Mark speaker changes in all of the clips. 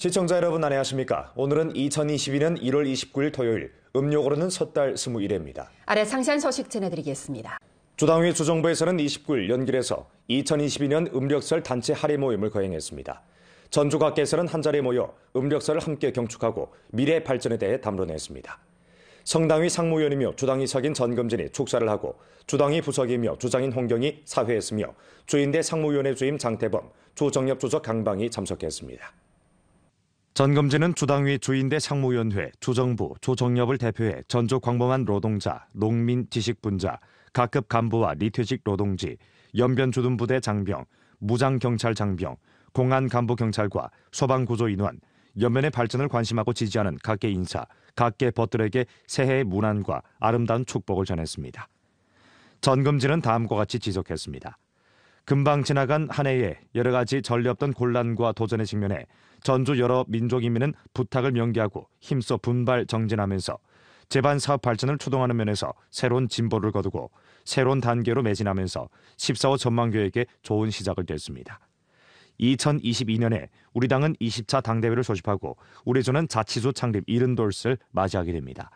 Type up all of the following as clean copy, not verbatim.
Speaker 1: 시청자 여러분 안녕하십니까? 오늘은 2022년 1월 29일 토요일, 음력으로는 섣달 21일입니다.
Speaker 2: 아래 상세한 소식 전해드리겠습니다.
Speaker 1: 주당위 주정부에서는 29일 연길에서 2022년 음력설 단체 할애 모임을 거행했습니다. 전주각계에서는 한자리에 모여 음력설을 함께 경축하고 미래 발전에 대해 담론했습니다. 성당위 상무위원이며 주당위 석인 전금진이 축사를 하고 주당위 부석이며 주장인 홍경이 사회했으며 주인대 상무위원회 주임 장태범, 주정엽 주석 강방이 참석했습니다. 전금진은 주당위 주인대 상무위원회, 주정부, 주정엽을 대표해 전주 광범한 노동자, 농민, 지식분자, 각급 간부와 리퇴직 노동지, 연변주둔부대 장병, 무장경찰 장병, 공안 간부 경찰과 소방구조 인원, 연변의 발전을 관심하고 지지하는 각계 인사, 각계 벗들에게 새해의 문안과 아름다운 축복을 전했습니다. 전금진은 다음과 같이 지적했습니다. 금방 지나간 한 해에 여러 가지 전례 없던 곤란과 도전에 직면해 전주 여러 민족인민은 부탁을 명기하고 힘써 분발 정진하면서 제반 사업 발전을 추동하는 면에서 새로운 진보를 거두고 새로운 단계로 매진하면서 14호 전망교에게 좋은 시작을 냈습니다. 2022년에 우리 당은 20차 당대회를 소집하고 우리 주는 자치주 창립 70돌을 맞이하게 됩니다.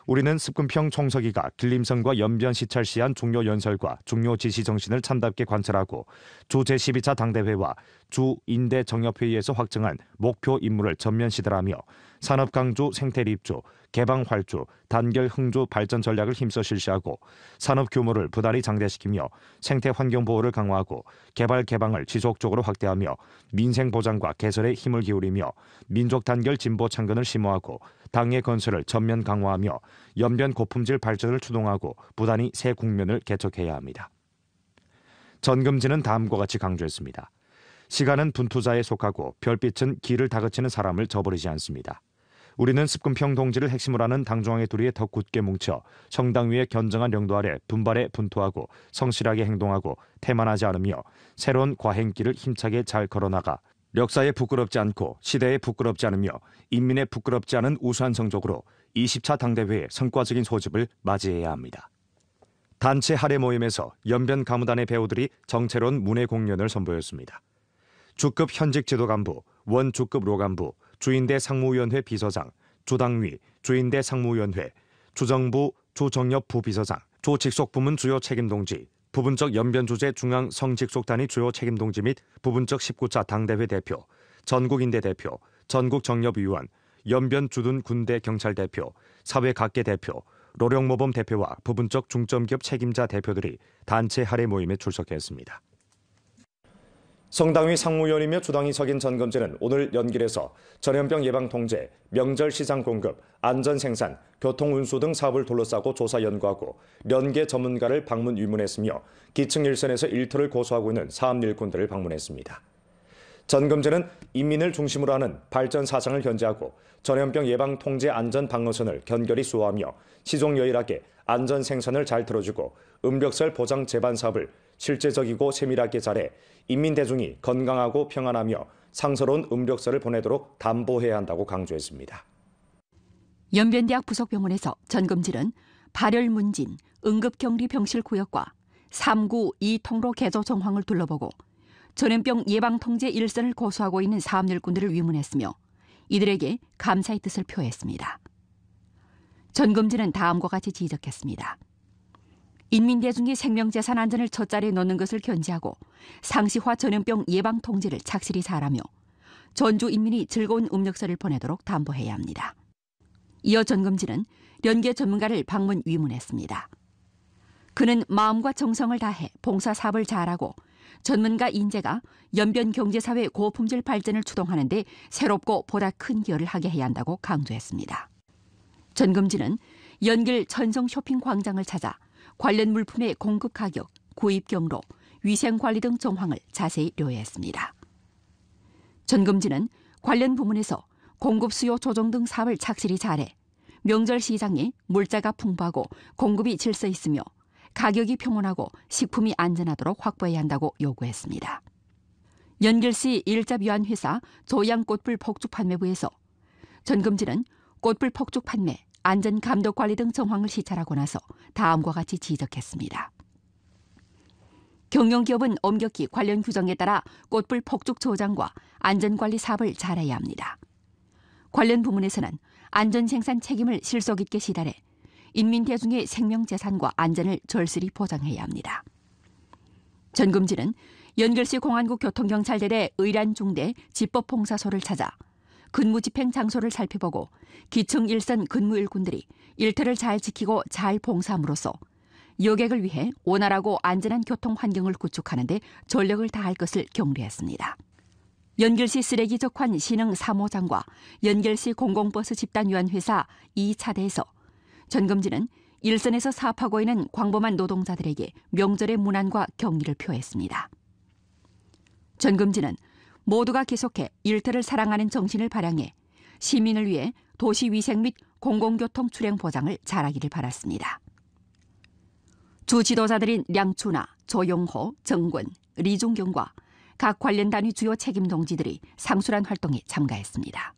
Speaker 1: 우리는 습근평 총서기가 길림성과 연변 시찰시한 중요 연설과 중요 지시 정신을 참답게 관찰하고 주 제12차 당대회와 주 인대 정협회의에서 확정한 목표 임무를 전면 시달하며 산업 강주 생태 입주, 개방 활주, 단결 흥주 발전 전략을 힘써 실시하고 산업 규모를 부단히 장대시키며 생태 환경 보호를 강화하고 개발 개방을 지속적으로 확대하며 민생 보장과 개선에 힘을 기울이며 민족 단결 진보 창건을 심호하고 당의 건설을 전면 강화하며 연변 고품질 발전을 추동하고 부단히 새 국면을 개척해야 합니다. 전금진은 다음과 같이 강조했습니다. 시간은 분투자에 속하고 별빛은 길을 다그치는 사람을 저버리지 않습니다. 우리는 습근평 동지를 핵심으로 하는 당중앙의 둘이 더 굳게 뭉쳐 성당 위의 견정한 영도 아래 분발에 분투하고 성실하게 행동하고 태만하지 않으며 새로운 과행길을 힘차게 잘 걸어나가 역사에 부끄럽지 않고 시대에 부끄럽지 않으며 인민에 부끄럽지 않은 우수한 성적으로 20차 당대회의 성과적인 소집을 맞이해야 합니다. 단체 할애 모임에서 연변 가무단의 배우들이 정체로운 문예 공연을 선보였습니다. 주급 현직 지도 간부, 원주급 로간부, 주인대 상무위원회 비서장, 주당위, 주인대 상무위원회, 주정부, 주정엽 부비서장, 주직속 부문 주요 책임동지, 부분적 연변주재 중앙 성직속단위 주요 책임동지 및 부분적 19차 당대회 대표, 전국인대 대표, 전국정협위원, 연변주둔 군대 경찰 대표, 사회각계 대표, 노령모범 대표와 부분적 중점기업 책임자 대표들이 단체 할애 모임에 출석했습니다. 성당위 상무위원이며 주당위 석인 전금진은 오늘 연길에서 전염병 예방 통제, 명절 시장 공급, 안전 생산, 교통 운수 등 사업을 둘러싸고 조사 연구하고 연계 전문가를 방문 위문했으며 기층 일선에서 일터를 고수하고 있는 사업 일꾼들을 방문했습니다. 전금진은 인민을 중심으로 하는 발전 사상을 견지하고 전염병 예방 통제 안전 방어선을 견결히 수호하며 시종여일하게 안전 생산을 잘 들어주고 음력설 보장 제반 사업을 실제적이고 세밀하게 잘해 인민 대중이 건강하고 평안하며 상서로운 음력설을 보내도록 담보해야 한다고 강조했습니다.
Speaker 2: 연변대학 부속병원에서 전금진은 발열문진, 응급격리병실구역과 3구 2통로 개조 정황을 둘러보고 전염병 예방통제 일선을 고수하고 있는 사업일꾼들을 위문했으며 이들에게 감사의 뜻을 표했습니다. 전금진은 다음과 같이 지적했습니다. 인민대중의 생명재산 안전을 첫자리에 놓는 것을 견지하고 상시화 전염병 예방통제를 착실히 잘하며 전주 인민이 즐거운 음력설을 보내도록 담보해야 합니다. 이어 전금진은 연계 전문가를 방문 위문했습니다. 그는 마음과 정성을 다해 봉사사업을 잘하고 전문가 인재가 연변 경제사회 고품질 발전을 추동하는 데 새롭고 보다 큰 기여를 하게 해야 한다고 강조했습니다. 전금진은 연길 천성 쇼핑 광장을 찾아 관련 물품의 공급 가격, 구입 경로, 위생관리 등 정황을 자세히 료했습니다. 전금진은 관련 부문에서 공급 수요 조정 등 사업을 착실히 잘해 명절 시장에 물자가 풍부하고 공급이 질서 있으며 가격이 평온하고 식품이 안전하도록 확보해야 한다고 요구했습니다. 연길시 일잡위안 회사 조양꽃불 폭죽 판매부에서 전금진은 꽃불 폭죽 판매, 안전 감독 관리 등 정황을 시찰하고 나서 다음과 같이 지적했습니다. 경영기업은 엄격히 관련 규정에 따라 꽃불 폭죽 저장과 안전관리 사업을 잘해야 합니다. 관련 부문에서는 안전생산 책임을 실속 있게 시달해 인민 대중의 생명재산과 안전을 절실히 보장해야 합니다. 전금진은 연결시 공안국 교통경찰대대 의란중대 집법봉사소를 찾아 근무집행 장소를 살펴보고 기층 1선 근무일꾼들이 일터를 잘 지키고 잘 봉사함으로써 여객을 위해 원활하고 안전한 교통 환경을 구축하는 데 전력을 다할 것을 격려했습니다. 연결시 쓰레기 적환 신흥 3호장과 연결시 공공버스 집단위원 회사 2차대에서 전금진은 일선에서 사업하고 있는 광범한 노동자들에게 명절의 문안과 격려를 표했습니다. 전금진은 모두가 계속해 일터를 사랑하는 정신을 발양해 시민을 위해 도시위생 및 공공교통 출행 보장을 잘하기를 바랐습니다. 주 지도자들인 량춘하, 조용호, 정권, 리중경과 각 관련 단위 주요 책임 동지들이 상술한 활동에 참가했습니다.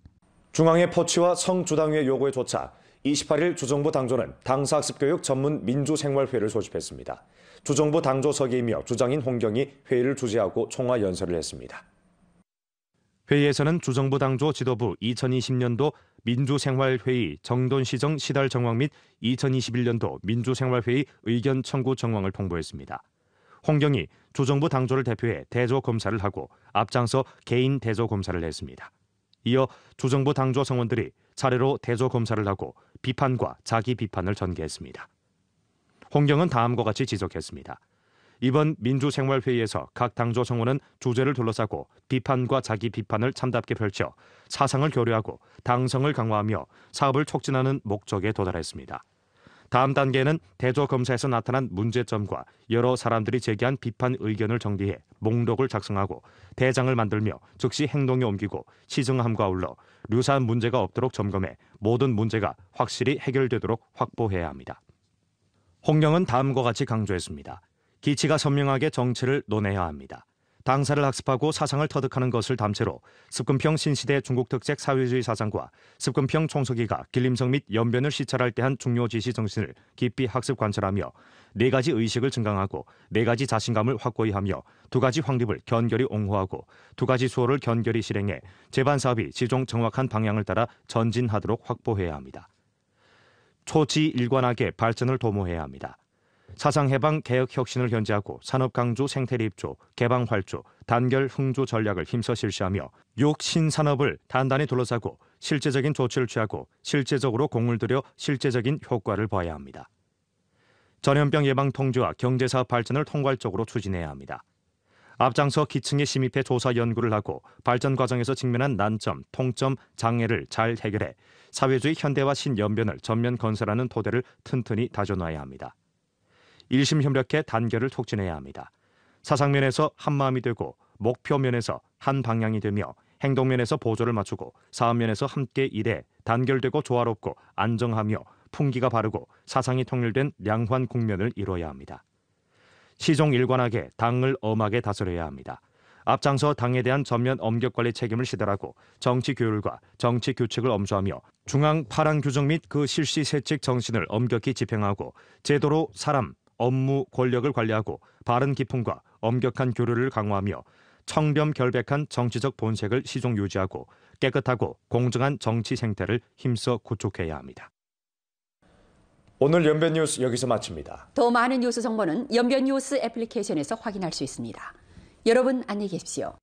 Speaker 1: 중앙의 포치와 성주당위의 요구에 쫓아 28일 주정부 당조는 당사학습교육 전문 민주생활회를 소집했습니다. 주정부 당조 서기이며 주장인 홍경이 회의를 주재하고 총화 연설을 했습니다. 회의에서는 주정부 당조 지도부 2020년도 민주생활회의 정돈시정 시달 정황 및 2021년도 민주생활회의 의견 청구 정황을 통보했습니다. 홍경이 주정부 당조를 대표해 대조 검사를 하고 앞장서 개인 대조 검사를 했습니다. 이어 주정부 당조 성원들이 차례로 대조 검사를 하고 비판과 자기 비판을 전개했습니다. 홍경은 다음과 같이 지적했습니다. 이번 민주생활회의에서 각 당조 성원은 주제를 둘러싸고 비판과 자기 비판을 참답게 펼쳐 사상을 교류하고 당성을 강화하며 사업을 촉진하는 목적에 도달했습니다. 다음 단계는 대조 검사에서 나타난 문제점과 여러 사람들이 제기한 비판 의견을 정리해 목록을 작성하고 대장을 만들며 즉시 행동에 옮기고 시정함과 아울러 유사한 문제가 없도록 점검해 모든 문제가 확실히 해결되도록 확보해야 합니다. 홍경은 다음과 같이 강조했습니다. 기치가 선명하게 정치를 논해야 합니다. 당사를 학습하고 사상을 터득하는 것을 담채로 습근평 신시대 중국특색 사회주의 사상과 습근평 총서기가 길림성 및 연변을 시찰할 때 한 중요 지시 정신을 깊이 학습 관찰하며 네 가지 의식을 증강하고 네 가지 자신감을 확고히 하며 두 가지 확립을 견결히 옹호하고 두 가지 수호를 견결히 실행해 제반 사업이 지종 정확한 방향을 따라 전진하도록 확보해야 합니다. 초지일관하게 발전을 도모해야 합니다. 사상해방 개혁혁신을 현재하고 산업강조 생태립조, 개방활조, 단결흥조 전략을 힘써 실시하며 육신산업을 단단히 둘러싸고 실제적인 조치를 취하고 실제적으로 공을 들여 실제적인 효과를 봐야 합니다. 전염병 예방 통제와 경제사업 발전을 통괄적으로 추진해야 합니다. 앞장서 기층에 심입해 조사 연구를 하고 발전 과정에서 직면한 난점, 통점, 장애를 잘 해결해 사회주의 현대화 신연변을 전면 건설하는 토대를 튼튼히 다져놔야 합니다. 일심협력해 단결을 촉진해야 합니다. 사상면에서 한마음이 되고 목표면에서 한 방향이 되며 행동면에서 보조를 맞추고 사업면에서 함께 일해 단결되고 조화롭고 안정하며 풍기가 바르고 사상이 통일된 양환 국면을 이뤄야 합니다. 시종일관하게 당을 엄하게 다스려야 합니다. 앞장서 당에 대한 전면 엄격관리 책임을 시달하고 정치 교율과 정치 규칙을 엄수하며 중앙 파란 규정 및 그 실시 세칙 정신을 엄격히 집행하고 제도로 사람, 업무, 권력을 관리하고 바른 기품과 엄격한 교류를 강화하며 청렴결백한 정치적 본색을 시종 유지하고 깨끗하고 공정한 정치 생태를 힘써 구축해야 합니다. 오늘 연변 뉴스 여기서 마칩니다.
Speaker 2: 더 많은 뉴스 정보는 연변 뉴스 애플리케이션에서 확인할 수 있습니다. 여러분 안녕히 계십시오.